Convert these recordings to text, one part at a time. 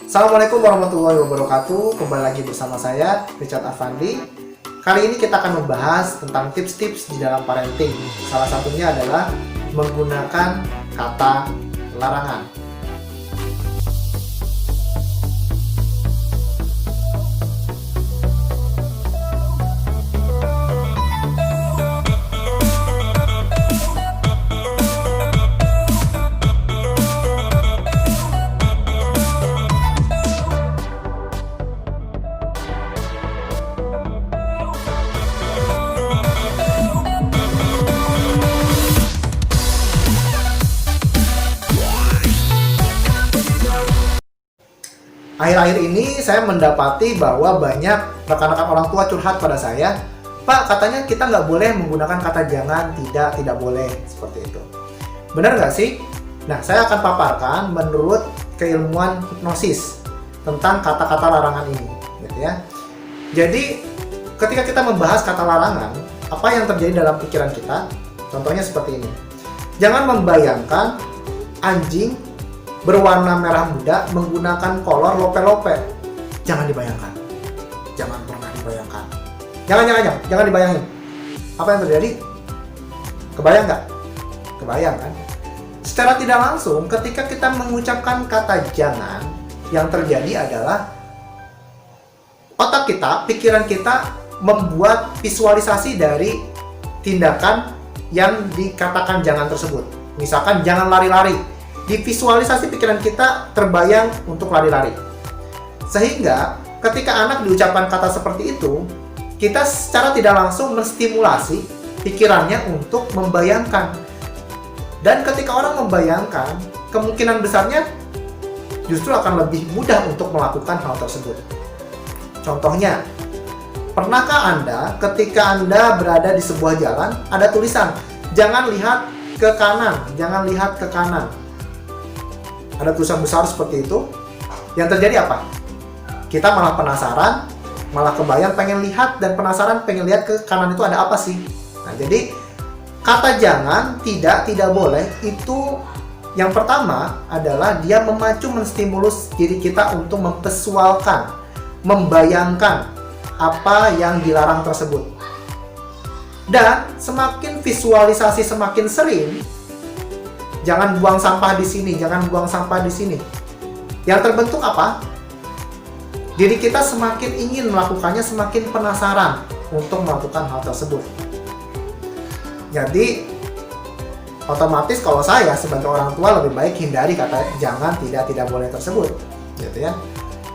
Assalamualaikum warahmatullahi wabarakatuh. Kembali lagi bersama saya, Richard Afandi. Kali ini kita akan membahas tentang tips-tips di dalam parenting. Salah satunya adalah menggunakan kata larangan. Akhir-akhir ini saya mendapati bahwa banyak rekan-rekan orang tua curhat pada saya, Pak, katanya kita nggak boleh menggunakan kata jangan, tidak boleh, seperti itu. Benar nggak sih? Nah, saya akan paparkan menurut keilmuan hipnosis tentang kata-kata larangan ini, gitu ya. Jadi, ketika kita membahas kata larangan, apa yang terjadi dalam pikiran kita? Contohnya seperti ini. Jangan membayangkan anjing berwarna merah muda menggunakan kolor lope-lope. Jangan dibayangkan. Jangan pernah dibayangkan. Jangan dibayangin. Apa yang terjadi? Kebayang nggak? Kebayang kan? Secara tidak langsung, ketika kita mengucapkan kata jangan, yang terjadi adalah otak kita, pikiran kita membuat visualisasi dari tindakan yang dikatakan jangan tersebut. Misalkan jangan lari-lari. Di visualisasi pikiran kita terbayang untuk lari-lari. Sehingga ketika anak diucapkan kata seperti itu, kita secara tidak langsung menstimulasi pikirannya untuk membayangkan. Dan ketika orang membayangkan, kemungkinan besarnya justru akan lebih mudah untuk melakukan hal tersebut. Contohnya, pernahkah Anda ketika Anda berada di sebuah jalan, ada tulisan, jangan lihat ke kanan, jangan lihat ke kanan. Ada tulisan besar seperti itu. Yang terjadi apa? Kita malah penasaran, malah kebayang pengen lihat dan penasaran pengen lihat ke kanan itu ada apa sih. Nah, jadi kata jangan, tidak boleh itu yang pertama adalah dia memacu menstimulus diri kita untuk memvisualkan, membayangkan apa yang dilarang tersebut. Dan semakin visualisasi semakin sering, jangan buang sampah di sini, jangan buang sampah di sini. Yang terbentuk apa? Diri kita semakin ingin melakukannya, semakin penasaran untuk melakukan hal tersebut. Jadi, otomatis kalau saya sebagai orang tua lebih baik hindari kata jangan, tidak boleh tersebut, gitu ya.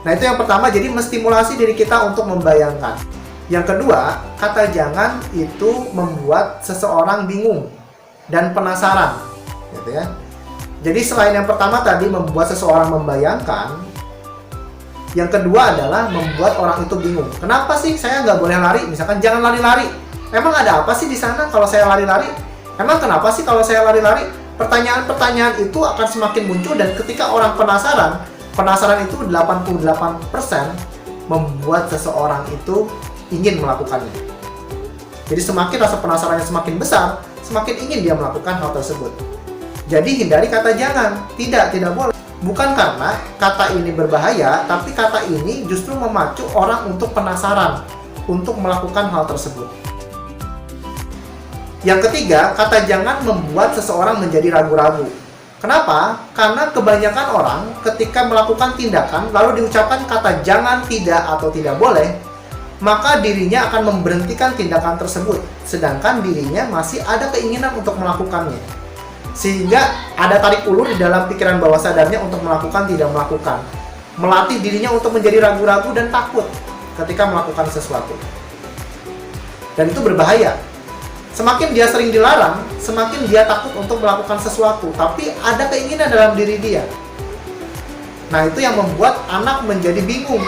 Nah, itu yang pertama, jadi menstimulasi diri kita untuk membayangkan. Yang kedua, kata jangan itu membuat seseorang bingung dan penasaran, gitu ya. Jadi selain yang pertama tadi membuat seseorang membayangkan, yang kedua adalah membuat orang itu bingung. Kenapa sih saya nggak boleh lari? Misalkan jangan lari-lari. Emang ada apa sih di sana kalau saya lari-lari? Emang kenapa sih kalau saya lari-lari? Pertanyaan-pertanyaan itu akan semakin muncul dan ketika orang penasaran itu 88% membuat seseorang itu ingin melakukannya. Jadi semakin rasa penasarannya semakin besar, semakin ingin dia melakukan hal tersebut. Jadi hindari kata jangan, tidak boleh. Bukan karena kata ini berbahaya, tapi kata ini justru memacu orang untuk penasaran, untuk melakukan hal tersebut. Yang ketiga, kata jangan membuat seseorang menjadi ragu-ragu. Kenapa? Karena kebanyakan orang ketika melakukan tindakan, lalu diucapkan kata jangan, tidak, atau tidak boleh, maka dirinya akan memberhentikan tindakan tersebut, sedangkan dirinya masih ada keinginan untuk melakukannya. Sehingga ada tarik ulur di dalam pikiran bawah sadarnya untuk melakukan, tidak melakukan. Melatih dirinya untuk menjadi ragu-ragu dan takut ketika melakukan sesuatu. Dan itu berbahaya. Semakin dia sering dilarang, semakin dia takut untuk melakukan sesuatu. Tapi ada keinginan dalam diri dia. Nah, itu yang membuat anak menjadi bingung.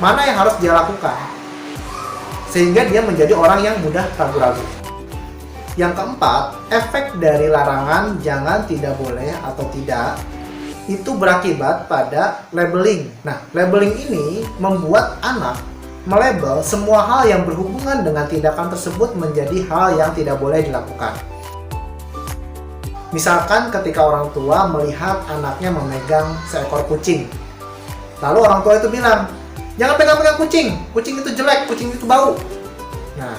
Mana yang harus dia lakukan? Sehingga dia menjadi orang yang mudah ragu-ragu. Yang keempat, efek dari larangan jangan, tidak boleh, atau tidak itu berakibat pada labeling. Nah, labeling ini membuat anak melabel semua hal yang berhubungan dengan tindakan tersebut menjadi hal yang tidak boleh dilakukan. Misalkan ketika orang tua melihat anaknya memegang seekor kucing, Lalu orang tua itu bilang, jangan pegang-pegang kucing, kucing itu jelek, kucing itu bau. Nah,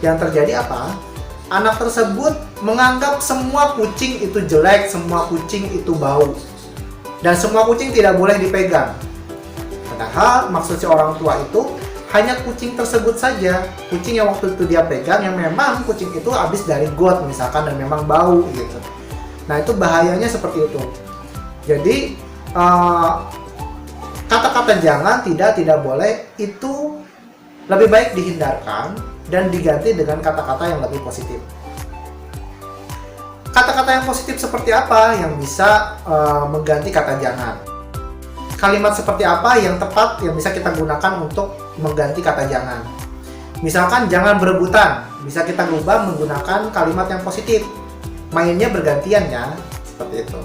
yang terjadi apa? Anak tersebut menganggap semua kucing itu jelek, semua kucing itu bau, dan semua kucing tidak boleh dipegang. Padahal maksud si orang tua itu hanya kucing tersebut saja, kucing yang waktu itu dia pegang yang memang kucing itu habis dari got misalkan dan memang bau gitu. Nah, itu bahayanya seperti itu. Jadi kata-kata jangan, tidak boleh itu lebih baik dihindarkan dan diganti dengan kata-kata yang lebih positif. Kata-kata yang positif seperti apa yang bisa mengganti kata jangan? Kalimat seperti apa yang tepat yang bisa kita gunakan untuk mengganti kata jangan? Misalkan jangan berebutan, bisa kita rubah menggunakan kalimat yang positif. Mainnya bergantian ya, seperti itu.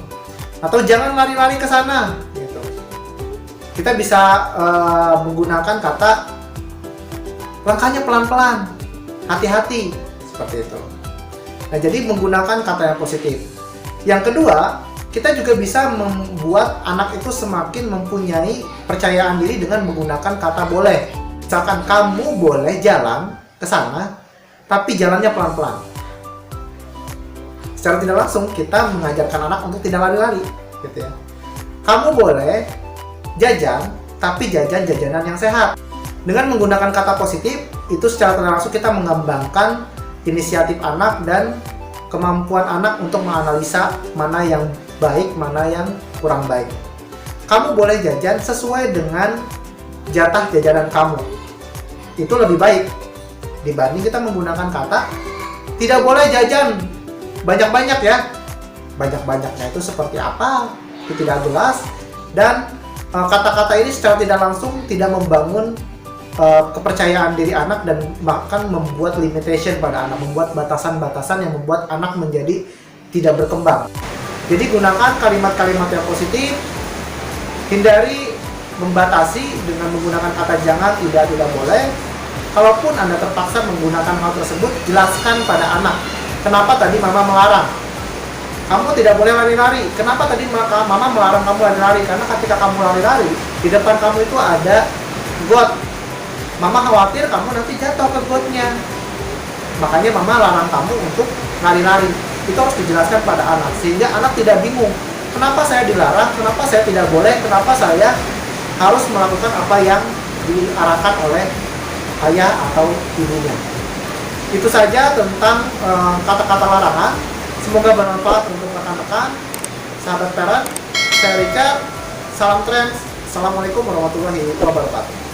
Atau jangan lari-lari ke sana, gitu. Kita bisa menggunakan kata langkahnya pelan-pelan, hati-hati, seperti itu. Nah, jadi menggunakan kata yang positif. Yang kedua, kita juga bisa membuat anak itu semakin mempunyai percayaan diri dengan menggunakan kata boleh. Misalkan kamu boleh jalan ke sana, tapi jalannya pelan-pelan. Secara tidak langsung kita mengajarkan anak untuk tidak lari-lari, gitu ya. Kamu boleh jajan, tapi jajanan yang sehat. Dengan menggunakan kata positif, itu secara tidak langsung kita mengembangkan inisiatif anak dan kemampuan anak untuk menganalisa mana yang baik, mana yang kurang baik. Kamu boleh jajan sesuai dengan jatah jajanan kamu. Itu lebih baik dibanding kita menggunakan kata tidak boleh jajan banyak-banyak ya. Banyak-banyaknya itu seperti apa? Itu tidak jelas. Dan kata-kata ini secara tidak langsung tidak membangun kepercayaan diri anak dan bahkan membuat limitation pada anak, membuat batasan-batasan yang membuat anak menjadi tidak berkembang. Jadi gunakan kalimat-kalimat yang positif, hindari membatasi dengan menggunakan kata jangan, tidak boleh. Kalaupun Anda terpaksa menggunakan hal tersebut, jelaskan pada anak. Kenapa tadi mama melarang? Kamu tidak boleh lari-lari. Kenapa tadi mama melarang kamu lari-lari? Karena ketika kamu lari-lari, di depan kamu itu ada got. Mama khawatir kamu nanti jatuh ke gotnya. Makanya mama larang kamu untuk lari-lari. Itu harus dijelaskan pada anak, sehingga anak tidak bingung. Kenapa saya dilarang? Kenapa saya tidak boleh? Kenapa saya harus melakukan apa yang diarahkan oleh ayah atau ibunya? Itu saja tentang kata-kata larangan. Semoga bermanfaat untuk rekan-rekan, sahabat parent. Saya Richard, salam trends. Assalamualaikum warahmatullahi wabarakatuh.